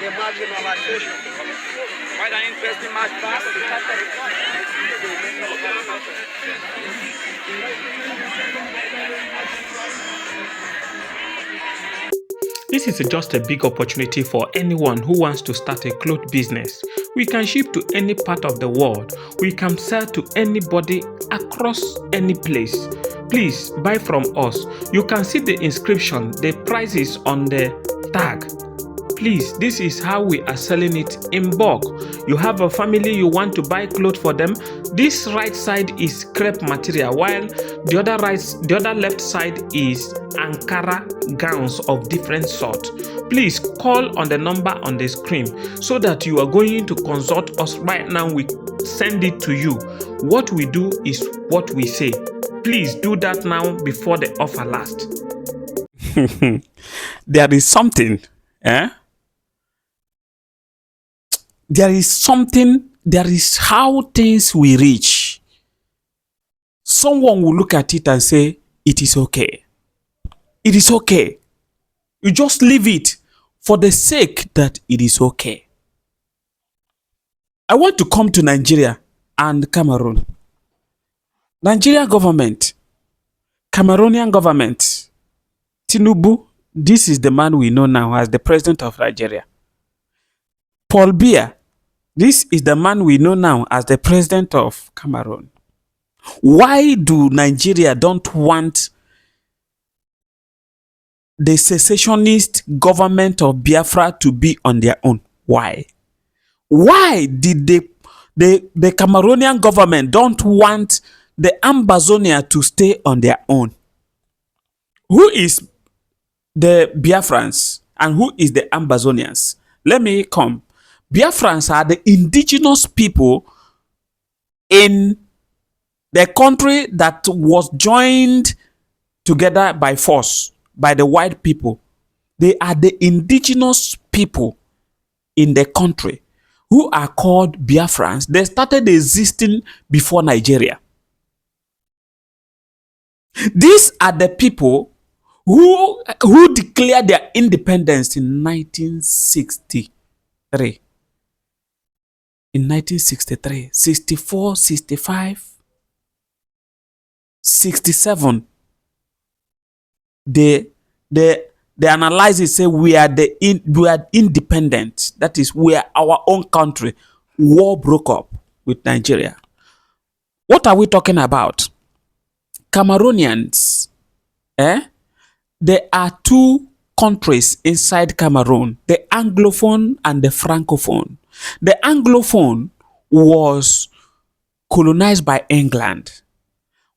Quite an interesting match back. This is just a big opportunity for anyone who wants to start a cloth business. We can ship to any part of the world. We can sell to anybody across any place. Please buy from us. You can see the inscription, the prices on the tag. Please, this is how we are selling it in bulk. You have a family, you want to buy clothes for them. This right side is crepe material, while the other left side is Ankara gowns of different sort. Please call on the number on the screen so that you are going to consult us right now. We send it to you. What we do is what we say. Please do that now before the offer lasts. There is something, there is how things will reach. Someone will look at it and say, it is okay. It is okay. You just leave it for the sake that it is okay. I want to come to Nigeria and Cameroon. Nigeria government, Cameroonian government, Tinubu, this is the man we know now as the president of Nigeria. Paul Biya, this is the man we know now as the president of Cameroon. Why do Nigeria don't want the secessionist government of Biafra to be on their own? Why? Why did the Cameroonian government don't want the Ambazonia to stay on their own? Who is the Biafrans and who is the Ambazonians? Let me come. Biafrans are the indigenous people in the country that was joined together by force by the white people. They are the indigenous people in the country who are called Biafrans. They started existing before Nigeria. These are the people who declared their independence in 1963. In 1963, 64, 65, 67. They analyze it, say we are independent. That is, we are our own country. War broke up with Nigeria. What are we talking about? Cameroonians, there are two countries inside Cameroon, the Anglophone and the Francophone. The Anglophone was colonized by England,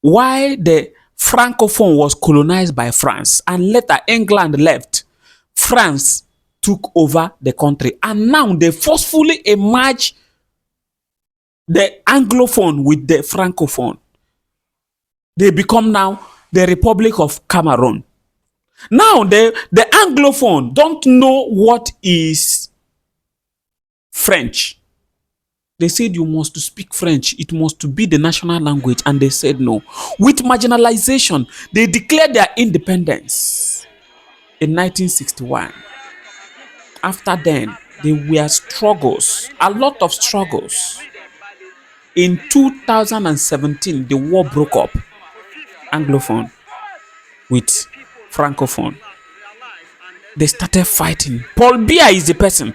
while the Francophone was colonized by France, and later England left. France took over the country, and now they forcefully merge the Anglophone with the Francophone. They become now the Republic of Cameroon. Now the Anglophone don't know what is French. They said you must speak French. It must be the national language. And they said no. With marginalization, they declared their independence in 1961. After then, there were struggles, a lot of struggles. In 2017, the war broke up. Anglophone with Francophone. They started fighting. Paul Biya is the person.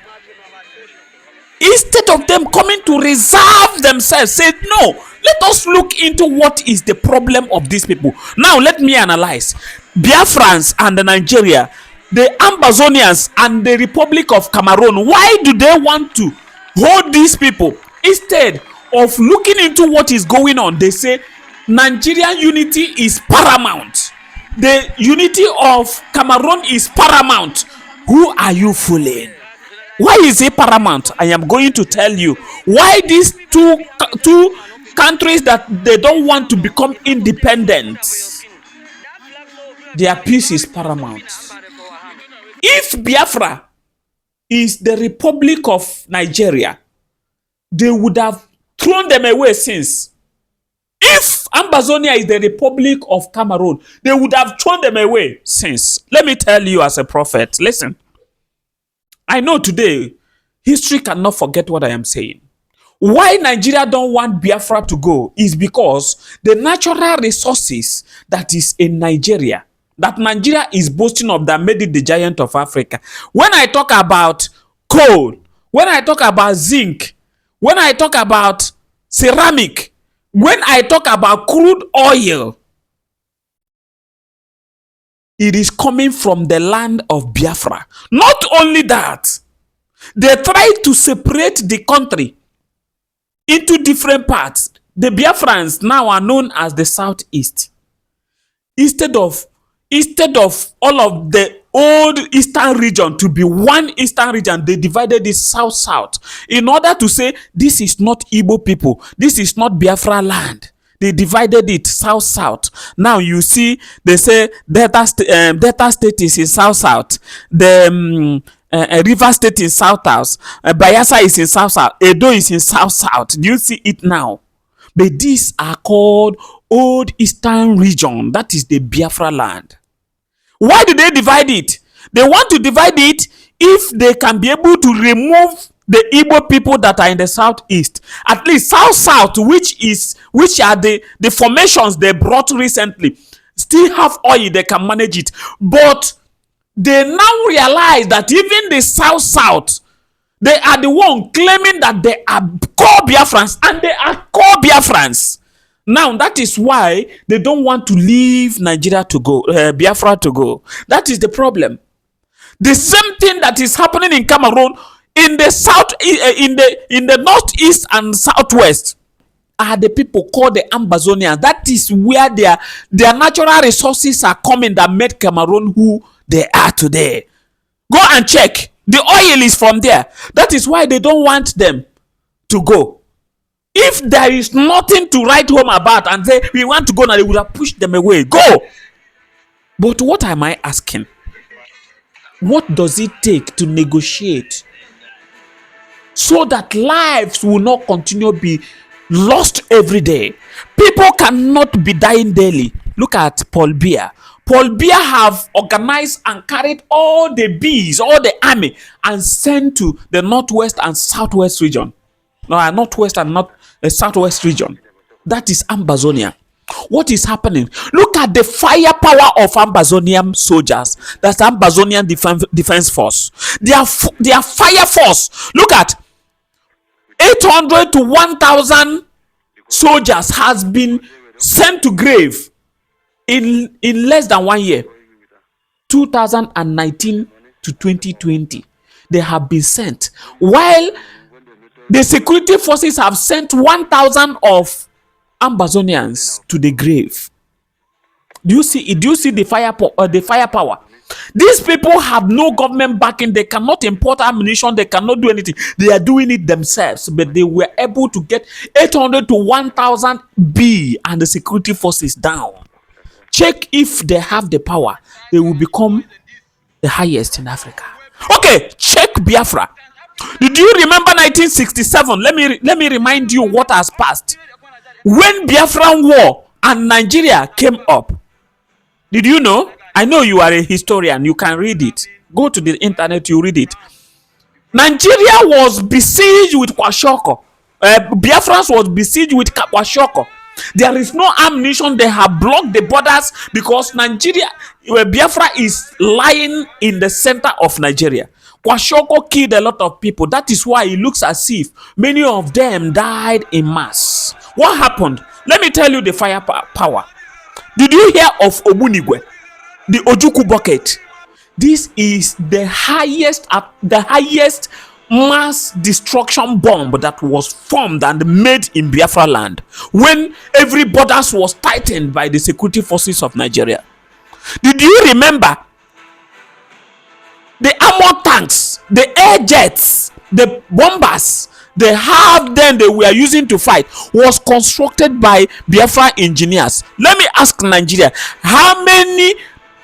Instead of them coming to reserve themselves, said, no, let us look into what is the problem of these people. Now, let me analyze. Biafrans and Nigeria, the Ambazonians and the Republic of Cameroon, why do they want to hold these people? Instead of looking into what is going on, they say Nigerian unity is paramount. The unity of Cameroon is paramount. Who are you fooling? Why is it paramount? I am going to tell you why these two countries that they don't want to become independent, their peace is paramount. If Biafra is the Republic of Nigeria, they would have thrown them away since. If Ambazonia is the Republic of Cameroon, they would have thrown them away since. Let me tell you as a prophet, listen. I know today History cannot forget what I am saying. Why Nigeria don't want Biafra to go is because the natural resources that is in Nigeria, that Nigeria is boasting of, that made it the giant of Africa. When I talk about coal, when I talk about zinc, when I talk about ceramic, when I talk about crude oil, it is coming from the land of Biafra. Not only that, they try to separate the country into different parts. The Biafrans now are known as the Southeast. Instead of all of the old eastern region to be one eastern region, they divided it south-south in order to say this is not Igbo people, this is not Biafra land. They divided it south-south. Now you see, they say Delta State is in south-south. The River State is south-south. Bayelsa is in south-south. Edo is in south-south. Do you see it now? But these are called Old Eastern Region. That is the Biafra land. Why do they divide it? They want to divide it if they can be able to remove the Igbo people that are in the southeast, at least south-south, which are the formations they brought recently, still have oil, they can manage it. But they now realize that even the south-south, they are the one claiming that they are core Biafrans, and they are core Biafrans. Now that is why they don't want to leave Nigeria to go, Biafra to go. That is the problem. The same thing that is happening in Cameroon, in the south, in the northeast and southwest, are the people called the Ambazonia. That is where their natural resources are coming that made Cameroon who they are today. Go and check. The oil is from there. That is why they don't want them to go. If there is nothing to write home about and say we want to go now, they would have pushed them away. Go. But what am I asking? What does it take to negotiate so that lives will not continue to be lost every day? People cannot be dying daily. Look at Paul Biya. Paul Biya have organized and carried all the bees, all the army, and sent to the northwest and southwest region. No, northwest and southwest region. That is Ambazonia. What is happening? Look at the firepower of Ambazonian soldiers. That's Ambazonian Defense Force. Their fire force. Look at 800 to 1,000 soldiers has been sent to grave in less than 1 year. 2019 to 2020. They have been sent. While the security forces have sent 1,000 of Ambazonians to the grave. Do you see it? Do you see the firepower? These people have no government backing. They cannot import ammunition. They cannot do anything. They are doing it themselves. But they were able to get 800 to 1,000 B and the security forces down. Check if they have the power. They will become the highest in Africa. Okay, check Biafra. Did you remember 1967? Let me remind you what has passed. When Biafran War and Nigeria came up, did you know? I know you are a historian. You can read it. Go to the internet, you read it. Nigeria was besieged with Kwashoko. Biafrans was besieged with Kwashoko. There is no ammunition. They have blocked the borders because Biafra is lying in the center of Nigeria. Kwashoko killed a lot of people. That is why it looks as if many of them died in mass. What happened? Let me tell you the firepower. Did you hear of Obunigwe? The Ojuku bucket. This is the highest mass destruction bomb that was formed and made in Biafra land when every borders was tightened by the security forces of Nigeria. Did you remember the armored tanks, the air jets, the bombers they were using to fight was constructed by Biafra engineers? Let me ask Nigeria, how many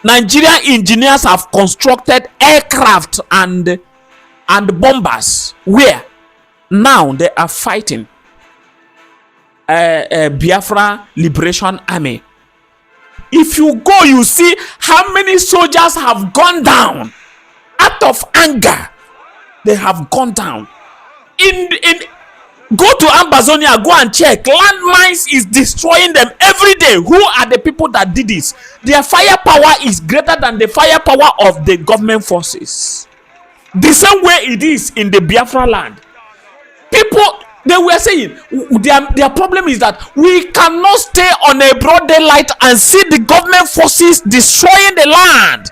Nigerian engineers have constructed aircraft and bombers? Where? Now they are fighting Biafra Liberation Army. If you go, you see how many soldiers have gone down out of anger. they have gone down. In Go to Ambazonia, go and check. Landmines is destroying them every day. Who are the people that did this? Their firepower is greater than the firepower of the government forces. The same way it is in the Biafra land. People, they were saying their problem is that we cannot stay on a broad daylight and see the government forces destroying the land.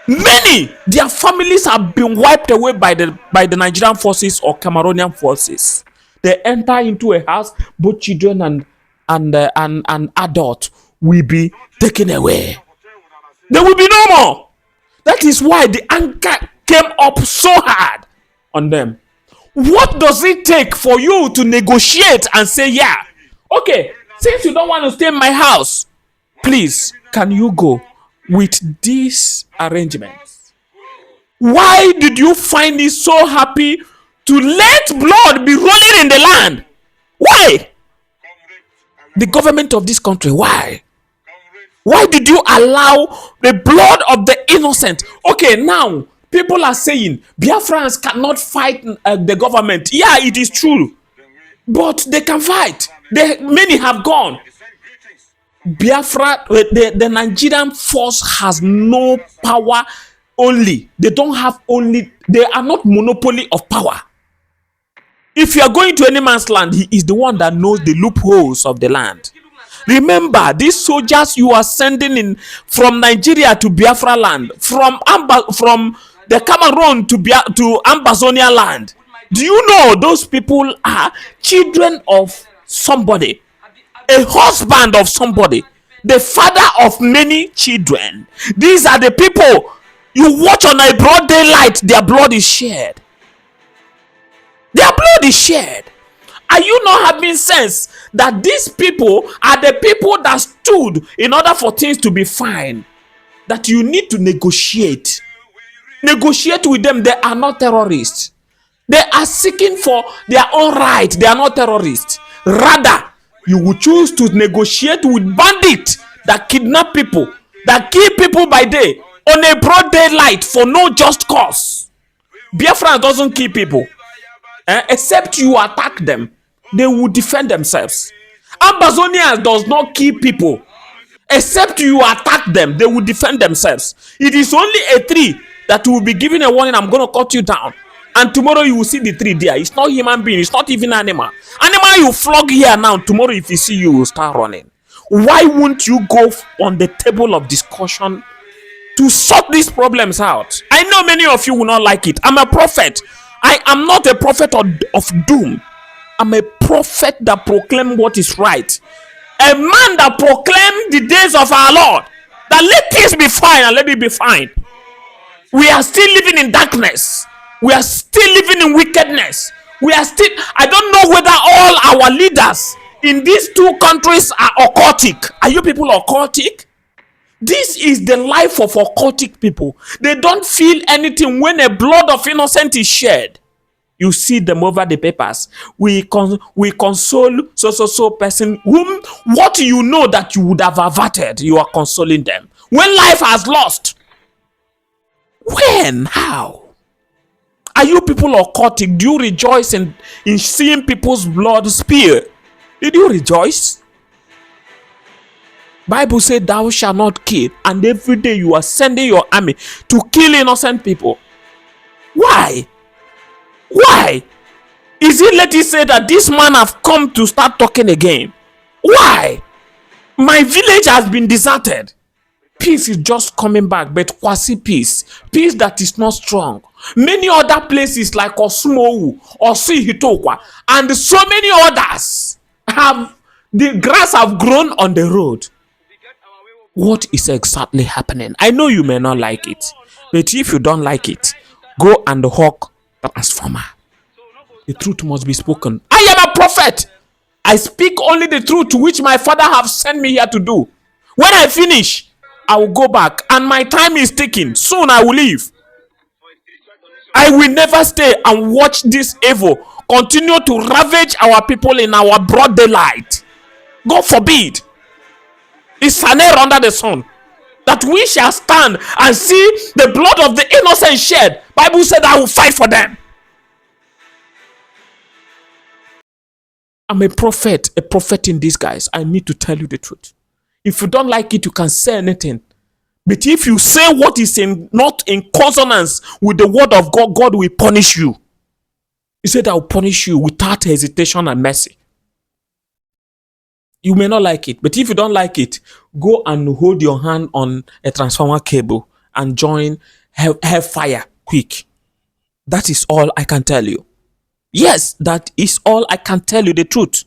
Many, their families have been wiped away by the Nigerian forces or Cameroonian forces. They enter into a house, both children and adults will be taken away. There will be no more. That is why the anger came up so hard on them. What does it take for you to negotiate and say, yeah, okay, since you don't want to stay in my house, please, can you go with these arrangements? Why did you find it so happy to let blood be rolling in the land? Why? The government of this country, why? Why did you allow the blood of the innocent? Okay, now people are saying Biafrans cannot fight the government. Yeah, it is true, but they can fight. Many have gone. Biafra, the Nigerian force has no power. Only they don't have only. They are not monopoly of power. If you are going to any man's land, he is the one that knows the loopholes of the land. Remember, these soldiers you are sending in from Nigeria to Biafra land, from the Cameroon to Ambazonia land. Do you know those people are children of somebody, a husband of somebody, the father of many children? These are the people you watch on a broad daylight. Their blood is shed. Their blood is shed. Are you not having sense that these people are the people that stood in order for things to be fine? That you need to negotiate. Negotiate with them. They are not terrorists. They are seeking for their own right. They are not terrorists. Rather, you will choose to negotiate with bandits that kidnap people, that kill people by day on a broad daylight for no just cause. Biafra doesn't kill people. Except you attack them, they will defend themselves. Ambazonia does not kill people. Except you attack them, they will defend themselves. It is only a tree that will be given a warning, I'm going to cut you down. And tomorrow you will see the tree there. It's not human being, it's not even animal. Animal you flog here now, tomorrow if you see you will start running. Why won't you go on the table of discussion to sort these problems out? I know many of you will not like it. I'm a prophet. I am not a prophet of doom. I'm a prophet that proclaims what is right. A man that proclaims the days of our Lord. That let things be fine and let it be fine. We are still living in darkness. We are still living in wickedness. I don't know whether all our leaders in these two countries are occultic. Are you people occultic? This is the life of occultic people. They don't feel anything when a blood of innocent is shed. You see them over the papers. We console so person whom what you know that you would have averted, you are consoling them. When life has lost. When? How? Are you people occultic? Do you rejoice in seeing people's blood spill? Did you rejoice? Bible said thou shalt not kill, and every day you are sending your army to kill innocent people. Why? Why? Is it let it say that this man have come to start talking again? Why? My village has been deserted. Peace is just coming back, but quasi peace that is not strong. Many other places like Osmowu, Osihitokwa, and so many others the grass have grown on the road. What is exactly happening? I know you may not like it, but if you don't like it, go and hawk the transformer. The truth must be spoken. I am a prophet. I speak only the truth which my father have sent me here to do. When I finish, I will go back, and my time is ticking. Soon I will leave. I will never stay and watch this evil continue to ravage our people in our broad daylight. God forbid. It's an error under the sun that we shall stand and see the blood of the innocent shed. Bible said, I will fight for them. I'm a prophet in disguise. I need to tell you the truth. If you don't like it, you can say anything. But if you say what is not in consonance with the word of God, God will punish you. He said, I will punish you without hesitation and mercy. You may not like it, but if you don't like it, go and hold your hand on a transformer cable and join fire quick. That is all I can tell you. Yes, that is all I can tell you, the truth.